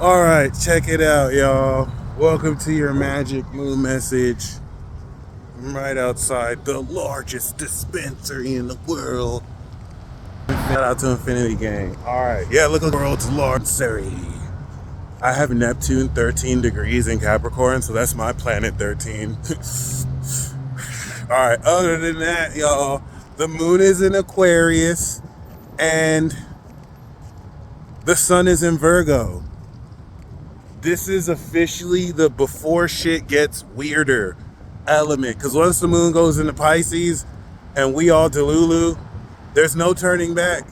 All right, check it out, y'all. Welcome to your magic moon message. I'm right outside the largest dispensary in the world. Shout out to Infinity Gang. All right, yeah, look at the world's largest dispensary. I have Neptune 13 degrees in Capricorn, so that's my planet 13. All right, other than that, y'all, the moon is in Aquarius and the sun is in Virgo. This is officially the before shit gets weirder element. Because once the moon goes into Pisces and we all delulu, there's no turning back.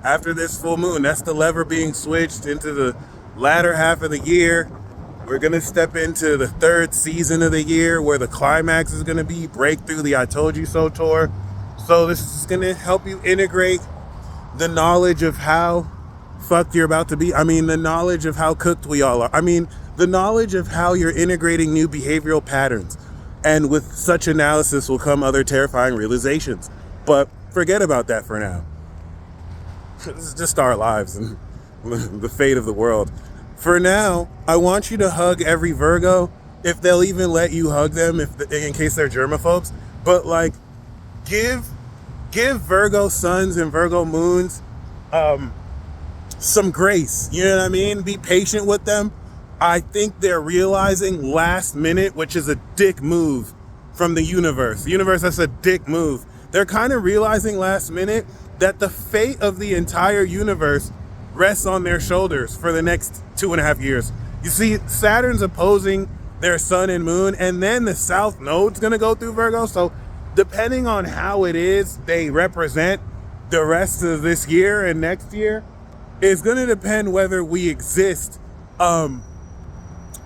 After this full moon, that's the lever being switched into the latter half of the year. We're going to step into the third season of the year where the climax is going to be Breakthrough the I Told You So tour. So this is going to help you integrate the knowledge of how fucked you're about to be. I mean, the knowledge of how cooked we all are. I mean, the knowledge of how you're integrating new behavioral patterns. And with such analysis will come other terrifying realizations. But forget about that for now. This is just our lives and the fate of the world. For now, I want you to hug every Virgo, if they'll even let you hug them, in case they're germaphobes. But like, give Virgo suns and Virgo moons some grace, you know what I mean? Be patient with them. I think they're realizing last minute, which is a dick move from the universe. The universe, that's a dick move. They're kind of realizing last minute that the fate of the entire universe rests on their shoulders for the next 2.5 years. You see, Saturn's opposing their sun and moon, and then the South Node's gonna go through Virgo. So depending on how it is they represent the rest of this year and next year, it's gonna depend whether we exist.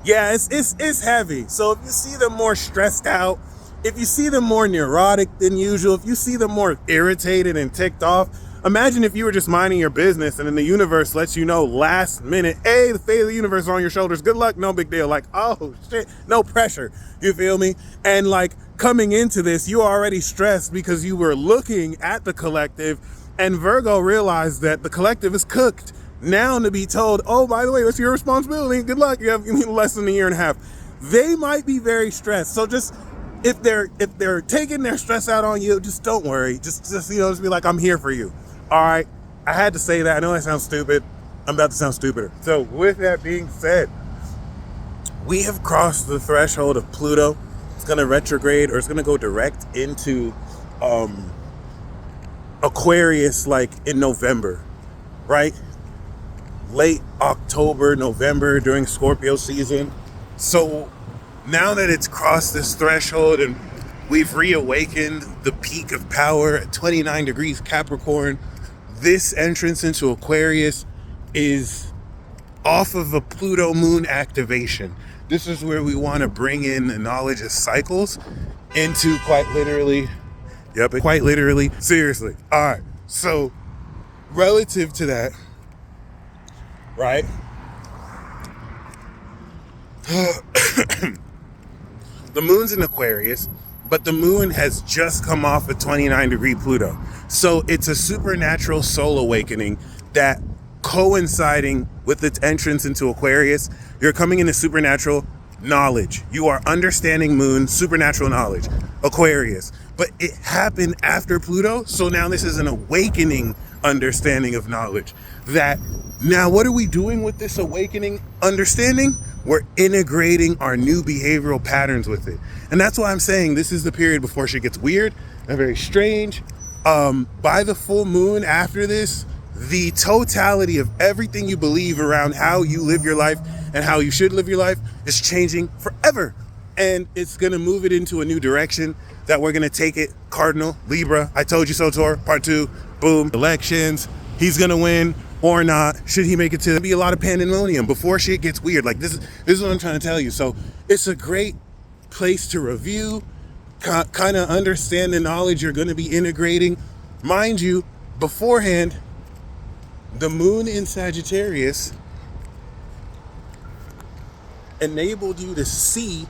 It's heavy. So if you see them more stressed out, if you see them more neurotic than usual, if you see them more irritated and ticked off, imagine if you were just minding your business and then the universe lets you know last minute, hey, the fate of the universe is on your shoulders. Good luck, no big deal. Like, oh shit, no pressure. You feel me? And like coming into this, you were already stressed because you were looking at the collective. And Virgo realized that the collective is cooked. Now to be told, oh, by the way, that's your responsibility. Good luck. You have less than a year and a half. They might be very stressed. So just if they're taking their stress out on you, just don't worry. Just be like, I'm here for you. All right. I had to say that. I know that sounds stupid. I'm about to sound stupider. So with that being said, we have crossed the threshold of Pluto. It's going to retrograde, or it's going to go direct into Aquarius like in November, right? Late October, November during Scorpio season. So now that it's crossed this threshold and we've reawakened the peak of power at 29 degrees Capricorn, this entrance into Aquarius is off of a Pluto moon activation. This is where we want to bring in the knowledge of cycles into quite literally, seriously. All right. So relative to that, right? The moon's in Aquarius, but the moon has just come off a 29 degree Pluto. So it's a supernatural soul awakening that coinciding with its entrance into Aquarius, you're coming into supernatural knowledge. You are understanding moon, supernatural knowledge, Aquarius. But it happened after Pluto, so now this is an awakening understanding of knowledge. That now what are we doing with this awakening understanding? We're integrating our new behavioral patterns with it. And that's why I'm saying this is the period before shit gets weird and very strange. By the full moon after this, the totality of everything you believe around how you live your life and how you should live your life is changing forever. And it's going to move it into a new direction that we're going to take it. Cardinal, Libra, I Told You So tour, part 2, boom, elections, he's going to win or not. Should he make it to be a lot of pandemonium before shit gets weird? Like this is what I'm trying to tell you. So it's a great place to review, kind of understand the knowledge you're going to be integrating. Mind you, beforehand, the moon in Sagittarius enabled you to see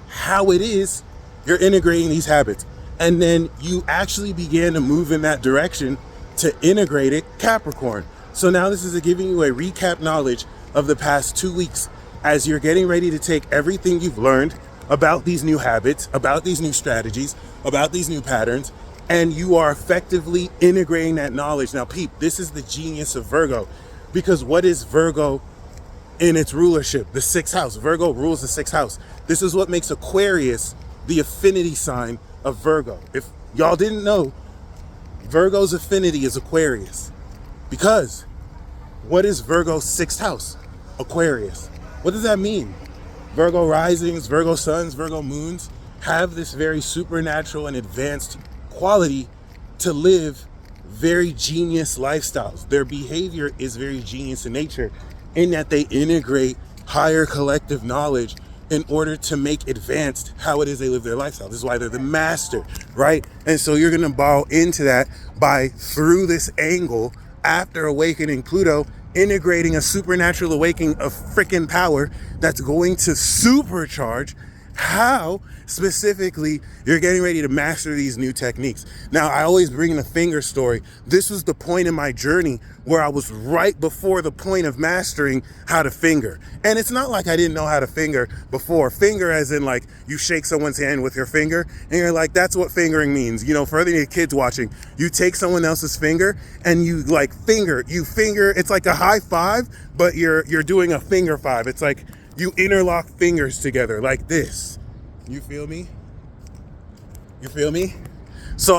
how it is you're integrating these habits. And then you actually began to move in that direction to integrate it, Capricorn. So now this is giving you a recap knowledge of the past 2 weeks as you're getting ready to take everything you've learned about these new habits, about these new strategies, about these new patterns, and you are effectively integrating that knowledge. Now, peep, this is the genius of Virgo, because what is Virgo in its rulership? The sixth house. Virgo rules the sixth house. This is what makes Aquarius the affinity sign of Virgo. If y'all didn't know, Virgo's affinity is Aquarius. Because what is Virgo's sixth house? Aquarius. What does that mean? Virgo risings, Virgo suns, Virgo moons have this very supernatural and advanced quality to live very genius lifestyles. Their behavior is very genius in nature, in that they integrate higher collective knowledge in order to make advanced how it is they live their lifestyle. This is why they're the master, right? And so you're gonna borrow into that by, through this angle, after awakening Pluto, integrating a supernatural awakening of freaking power that's going to supercharge how specifically you're getting ready to master these new techniques. Now, I always bring the finger story. This was the point in my journey where I was right before the point of mastering how to finger. And it's not like I didn't know how to finger before. Finger as in like you shake someone's hand with your finger and you're like, that's what fingering means. You know, for any kids watching, you take someone else's finger and you like finger, it's like a high five, but you're doing a finger five. It's like you interlock fingers together like this. You feel me? You feel me? So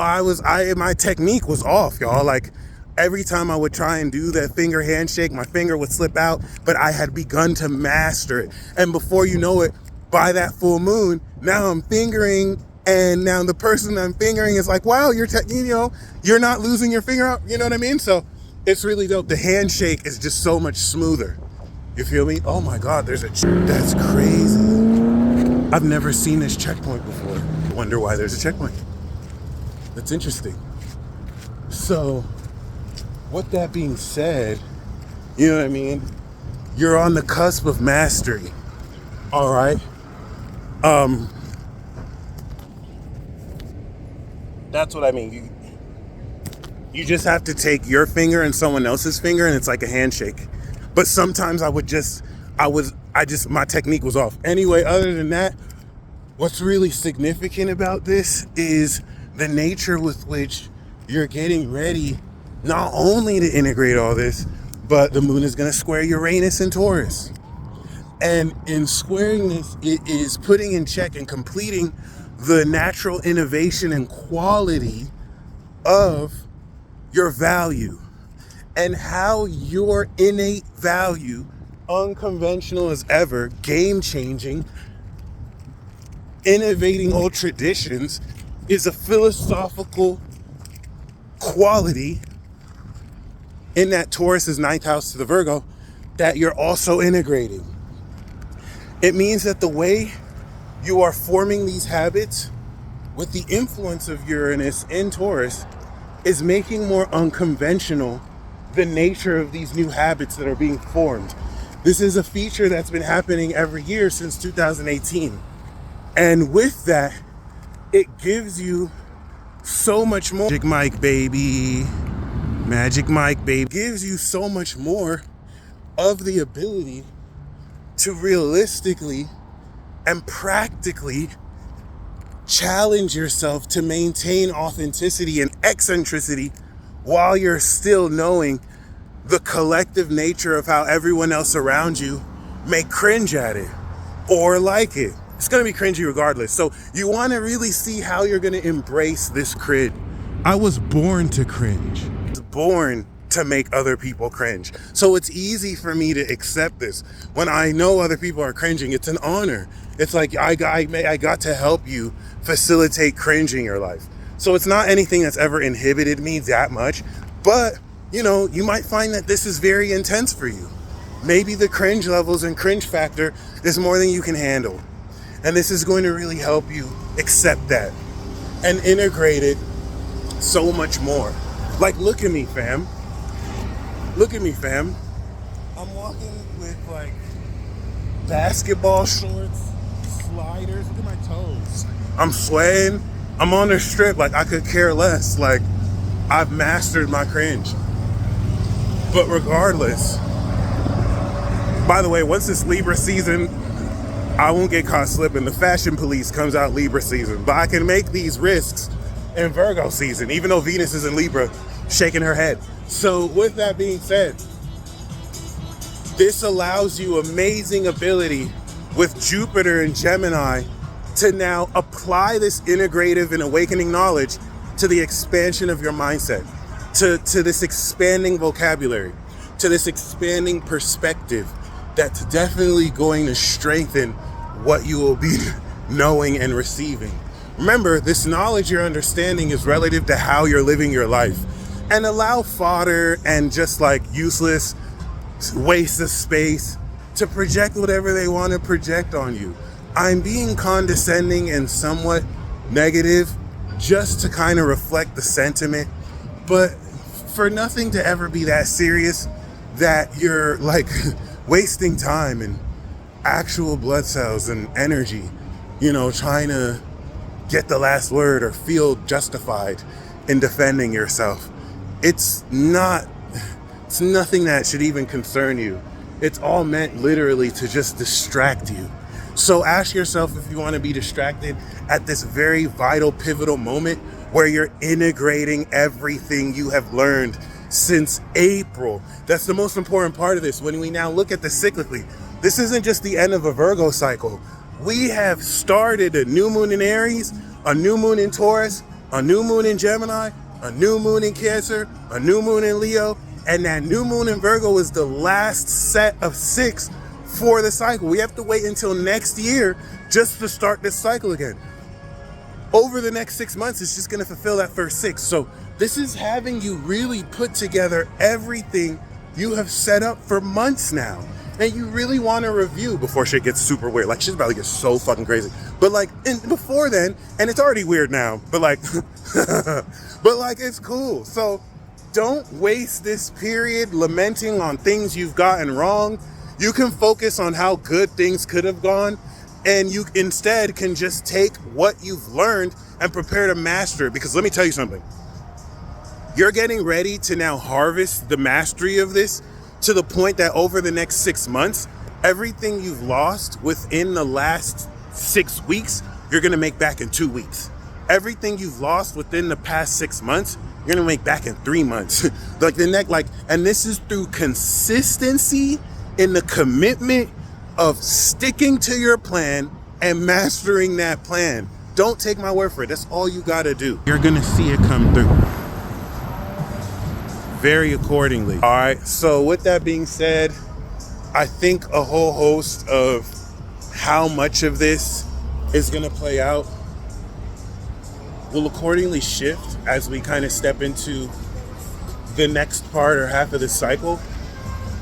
my technique was off, y'all. Like every time I would try and do that finger handshake, my finger would slip out, but I had begun to master it. And before you know it, by that full moon, now I'm fingering, and now the person I'm fingering is like, wow, you're not losing your finger out. You know what I mean? So it's really dope. The handshake is just so much smoother. You feel me? Oh my God, that's crazy. I've never seen this checkpoint before. I wonder why there's a checkpoint. That's interesting. So, with that being said, you know what I mean? You're on the cusp of mastery. All right? That's what I mean. You just have to take your finger and someone else's finger, and it's like a handshake. But sometimes my technique was off. Anyway, other than that, what's really significant about this is the nature with which you're getting ready not only to integrate all this, but the moon is going to square Uranus and Taurus. And in squaring this, it is putting in check and completing the natural innovation and quality of your value, and how your innate value, unconventional as ever, game-changing, innovating old traditions, is a philosophical quality in that Taurus is ninth house to the Virgo that you're also integrating. It means that the way you are forming these habits with the influence of Uranus in Taurus is making more unconventional the nature of these new habits that are being formed. This is a feature that's been happening every year since 2018. And with that, it gives you so much more. Magic Mike, baby. Magic Mike, baby. Gives you so much more of the ability to realistically and practically challenge yourself to maintain authenticity and eccentricity while you're still knowing the collective nature of how everyone else around you may cringe at it or like it. It's going to be cringy regardless. So you want to really see how you're going to embrace this cringe. I was born to cringe. I was born to make other people cringe. So it's easy for me to accept this. When I know other people are cringing, it's an honor. It's like I got to help you facilitate cringe in your life. So it's not anything that's ever inhibited me that much, but you might find that this is very intense for you. Maybe the cringe levels and cringe factor is more than you can handle. And this is going to really help you accept that and integrate it so much more. Like, look at me, fam. Look at me, fam. I'm walking with like basketball shorts, sliders. Look at my toes. I'm sweating. I'm on the strip. Like, I could care less. Like, I've mastered my cringe. But regardless, By the way, once it's Libra season, I won't get caught slipping. The fashion police comes out Libra season, but I can make these risks in Virgo season, even though Venus is in Libra, shaking her head. So with that being said, this allows you amazing ability with Jupiter and Gemini to now apply this integrative and awakening knowledge to the expansion of your mindset, to this expanding vocabulary, to this expanding perspective that's definitely going to strengthen what you will be knowing and receiving. Remember, this knowledge you're understanding is relative to how you're living your life. And allow fodder and just like useless waste of space to project whatever they want to project on you. I'm being condescending and somewhat negative just to kind of reflect the sentiment, but for nothing to ever be that serious that you're like wasting time and actual blood cells and energy, trying to get the last word or feel justified in defending yourself. It's nothing that should even concern you. It's all meant literally to just distract you. So ask yourself if you want to be distracted at this very vital, pivotal moment where you're integrating everything you have learned since April. That's the most important part of this. When we now look at this cyclically, this isn't just the end of a Virgo cycle. We have started a new moon in Aries, a new moon in Taurus, a new moon in Gemini, a new moon in Cancer, a new moon in Leo, and that new moon in Virgo is the last set of 6 for the cycle. We have to wait until next year just to start this cycle again. Over the next 6 months, it's just going to fulfill that first 6. So this is having you really put together everything you have set up for months now. And you really want to review before shit gets super weird. Like, shit's about to get so fucking crazy. But like, before then, and it's already weird now, but like, it's cool. So don't waste this period lamenting on things you've gotten wrong. You can focus on how good things could have gone, and you instead can just take what you've learned and prepare to master it. Because let me tell you something. You're getting ready to now harvest the mastery of this to the point that over the next 6 months, everything you've lost within the last 6 weeks, you're gonna make back in 2 weeks. Everything you've lost within the past 6 months, you're gonna make back in 3 months. And this is through consistency in the commitment of sticking to your plan and mastering that plan. Don't take my word for it. That's all you gotta do. You're gonna see it come through. Very accordingly. All right, so with that being said, I think a whole host of how much of this is gonna play out will accordingly shift as we kind of step into the next part or half of this cycle.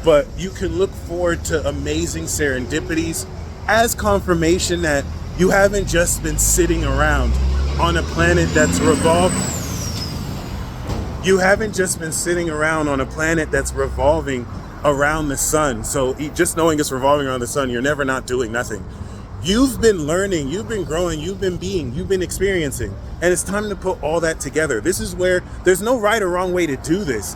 But you can look forward to amazing serendipities as confirmation that you haven't just been sitting around on a planet that's revolving. You haven't just been sitting around on a planet that's revolving around the sun. So just knowing it's revolving around the sun, you're never not doing nothing. You've been learning, you've been growing, you've been being, you've been experiencing. And it's time to put all that together. This is where there's no right or wrong way to do this.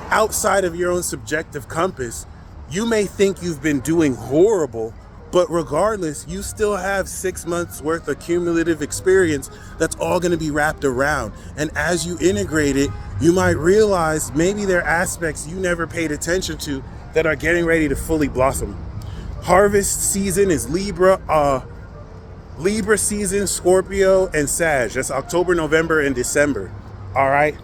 Outside of your own subjective compass, you may think you've been doing horrible, but regardless, you still have 6 months worth of cumulative experience that's all going to be wrapped around. And as you integrate it, you might realize maybe there are aspects you never paid attention to that are getting ready to fully blossom. Harvest season is Libra season, Scorpio, and Sag. That's October, November, and December. All right.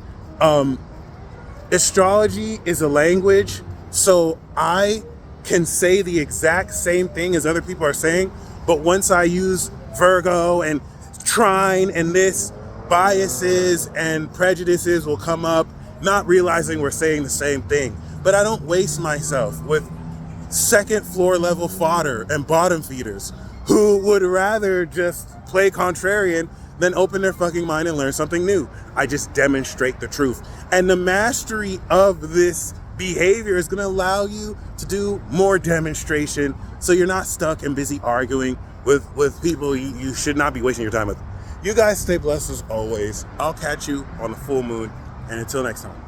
Astrology is a language, so I can say the exact same thing as other people are saying, but once I use Virgo and trine and this, biases and prejudices will come up, not realizing we're saying the same thing. But I don't waste myself with second floor level fodder and bottom feeders who would rather just play contrarian than open their fucking mind and learn something new. I just demonstrate the truth. And the mastery of this behavior is going to allow you to do more demonstration, so you're not stuck and busy arguing with people you should not be wasting your time with. You guys stay blessed as always. I'll catch you on the full moon, and until next time.